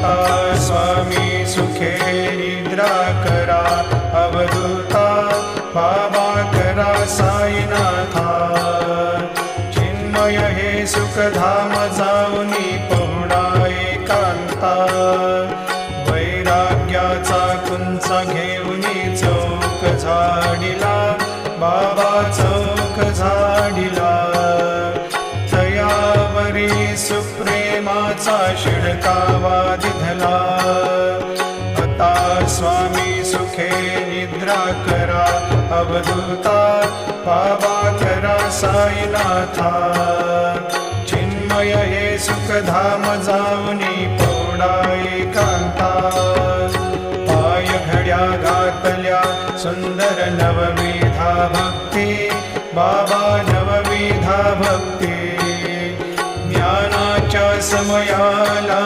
आता स्वामी सुखे निद्रा करा, अवधूता बाबा करा साईनाथा. चिन्मय हे सुखधाम जाऊनी पहुडा एकांता, वैराग्याचा कुंचा घेऊनी चौक झाडिला, बाबा चौक झाडिला. तयावरी सुप्रेमाचा शिडकावा दिधला, आता स्वामी सुखे निद्रा करा, अवधूता बाबा करा साईनाथा. चिन्मय हे सुखधाम जाऊनी पहुडा एकांता, पाय घड्या घातल्या सुंदर नवविधा भक्ती, बाबा नवविधा भक्ती. ज्ञानाच्या समयाला